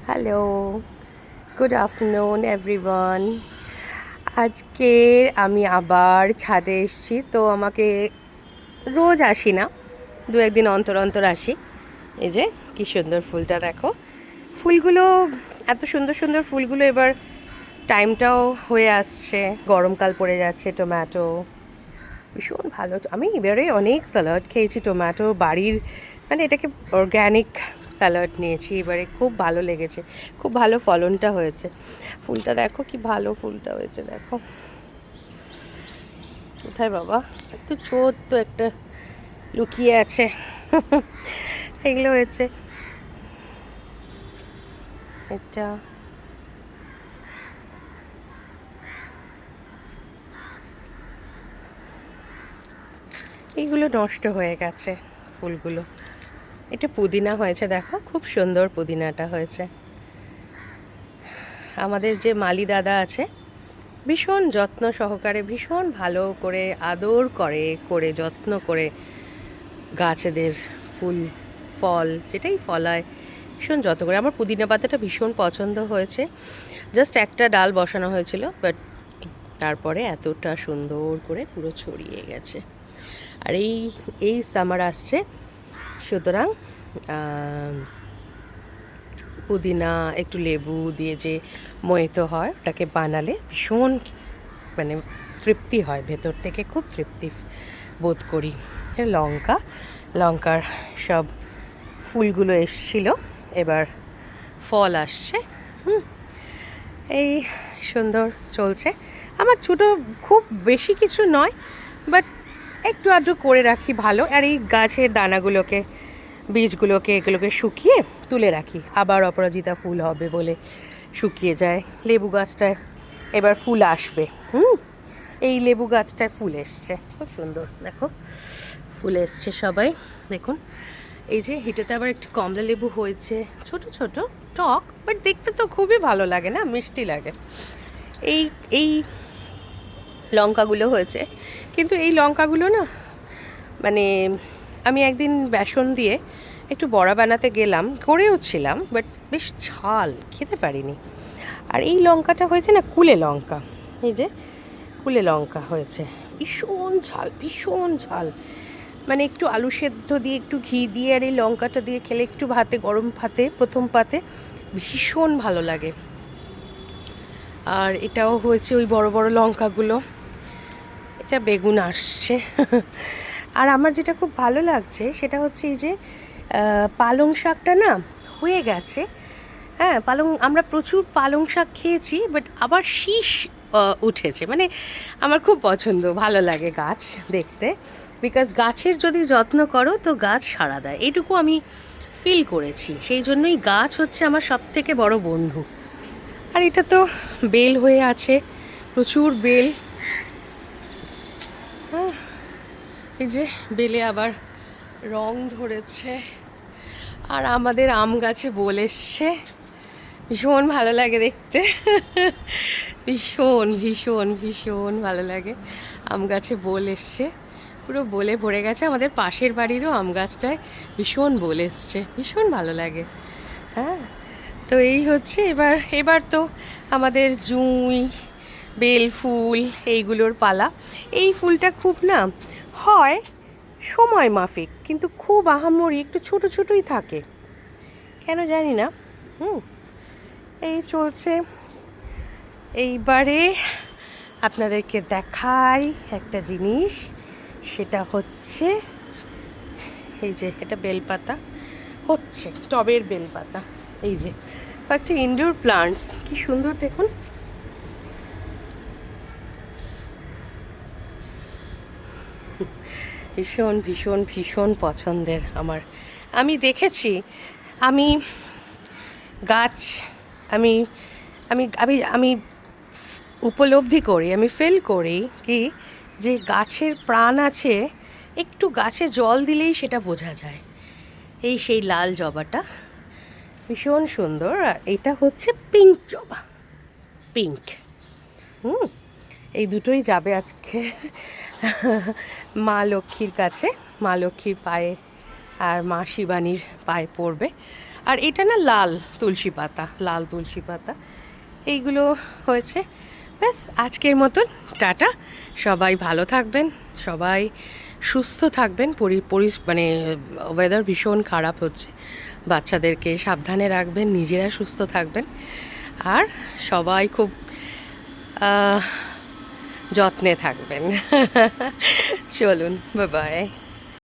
Hello, good afternoon everyone. আজকে আমি আবার ছাদে এসেছি। তো আমাকে রোজ আসি না, দু একদিন অন্তর অন্তর আসি। এই যে কী সুন্দর ফুলটা দেখো, ফুলগুলো এত সুন্দর সুন্দর ফুলগুলো। এবার টাইমটাও হয়ে আসছে, গরমকাল পড়ে যাচ্ছে, টমেটো ভীষণ ভালো। আমি এবারে অনেক স্যালাড খেয়েছি টমেটো বাড়ির, মানে এটাকে অর্গ্যানিক স্যালাড নিয়েছি এবারে, খুব ভালো লেগেছে, খুব ভালো ফলনটা হয়েছে। ফুলটা দেখো কি ভালো ফুলটা হয়েছে, দেখো কোথায় বাবা, একটু ছোট্ট একটা লুকিয়ে আছে এগুলো হয়েছে এটা। এইগুলো নষ্ট হয়ে গেছে ফুলগুলো। এটা পুদিনা হয়েছে, দেখো খুব সুন্দর পুদিনাটা হয়েছে। আমাদের যে মালি দাদা আছে, ভীষণ যত্ন সহকারে, ভীষণ ভালো করে আদর করে যত্ন করে গাছেদের ফুল ফল যেটাই ফলায় ভীষণ যত্ন করে। আমার পুদিনা পাতাটা ভীষণ পছন্দ হয়েছে। জাস্ট একটা ডাল বসানো হয়েছিল, বাট তারপরে এতটা সুন্দর করে পুরো ছড়িয়ে গেছে। আর এই সামার আসছে, সুতরাং পুদিনা একটু লেবু দিয়ে যে মহিত হয়, ওটাকে বানালে ভীষণ মানে তৃপ্তি হয়, ভেতর থেকে খুব তৃপ্তি বোধ করি। লঙ্কার সব ফুলগুলো এসছিল, এবার ফল আসছে। এই সুন্দর চলছে আমার। ছোটো খুব বেশি কিছু নয়, বাট একটু আধটু করে রাখি ভালো। আর এই গাছের দানাগুলোকে, বীজগুলোকে, এগুলোকে শুকিয়ে তুলে রাখি, আবার অপরাজিতা ফুল হবে বলে শুকিয়ে যায়। লেবু গাছটায় এবার ফুল আসবে। এই লেবু গাছটায় ফুল এসছে, খুব সুন্দর দেখো ফুল এসছে সবাই দেখুন। এই যে এটাতে আবার একটু কমলা লেবু হয়েছে, ছোট ছোট, টক, বাট দেখতে তো খুবই ভালো লাগে না, মিষ্টি লাগে। এই এই লঙ্কাগুলো হয়েছে, কিন্তু এই লঙ্কাগুলো না, মানে আমি একদিন বেসন দিয়ে একটু বড়া বানাতে গেলাম, করেও ছিলাম, বাট বেশ ঝাল, খেতে পারিনি। আর এই লঙ্কাটা হয়েছে না কুলে লঙ্কা, এই যে কুলে লঙ্কা হয়েছে, ভীষণ ঝাল, ভীষণ ঝাল। মানে একটু আলু সেদ্ধ দিয়ে, একটু ঘি দিয়ে, আর এই লঙ্কাটা দিয়ে খেলে একটু ভাতে, গরম ভাতে, প্রথম পাতে ভীষণ ভালো লাগে। আর এটাও হয়েছে ওই বড় বড় লঙ্কাগুলো। এটা বেগুন আসছে আর আমার যেটা খুব ভালো লাগছে সেটা হচ্ছে এই যে পালং শাকটা না হয়ে গেছে। হ্যাঁ, আমরা প্রচুর পালং শাক খেয়েছি, বাট আবার শীষ উঠেছে। মানে আমার খুব পছন্দ, ভালো লাগে গাছ দেখতে, বিকজ গাছের যদি যত্ন করো তো গাছ সাড়া দেয়, এইটুকু আমি ফিল করেছি। সেই জন্যই গাছ হচ্ছে আমার সবথেকে বড় বন্ধু। আর এটা তো বেল হয়ে আছে, প্রচুর বেল। হ্যাঁ, এই যে বেলে আবার রং ধরেছে। আর আমাদের আম গাছে বোল এসছে, ভীষণ ভালো লাগে দেখতে ভীষণ ভীষণ ভীষণ ভালো লাগে। আম গাছে বোল এসছে, পুরো বোলে ভরে গেছে। আমাদের পাশের বাড়িরও আম গাছটায় ভীষণ বোল এসছে, ভীষণ ভালো লাগে। হ্যাঁ, তো এই হচ্ছে এবার এবার তো আমাদের জুঁই, বেল ফুল এইগুলোর পালা। এই ফুলটা খুব না হয় সময় মাফিক, কিন্তু খুব আহামরি, একটু ছোটো ছোটোই থাকে, কেন জানি না। এই চলছে। এইবারে আপনাদেরকে দেখাই একটা জিনিস, সেটা হচ্ছে এই যে এটা বেলপাতা হচ্ছে, টবের বেলপাতা। এই যে হচ্ছে ইনডোর প্লান্টস, কি সুন্দর দেখুন। ভীষণ ভীষণ ভীষণ পছন্দের আমার। আমি দেখেছি, আমি গাছ, আমি আমি আমি আমি উপলব্ধি করি, আমি ফিল করি কি যে গাছের প্রাণ আছে, একটু গাছে জল দিলেই সেটা বোঝা যায়। এই সেই লাল জবাটা ভীষণ সুন্দর। আর এটা হচ্ছে পিঙ্ক জবা, পিঙ্ক। এই দুটোই যাবে আজকে মা লক্ষ্মীর কাছে, মা লক্ষ্মীর পায়ে আর মা শিবানীর পায়ে পড়বে। আর এটা না লাল তুলসী পাতা, লাল তুলসী পাতা এইগুলো হয়েছে। ব্যাস আজকের মতন টাটা। সবাই ভালো থাকবেন, সবাই সুস্থ থাকবেন। মানে ওয়েদার ভীষণ খারাপ হচ্ছে, বাচ্চাদেরকে সাবধানে রাখবেন, নিজেরা সুস্থ থাকবেন, আর সবাই খুব যত্নে থাকবেন। চলুন, বাই বাই।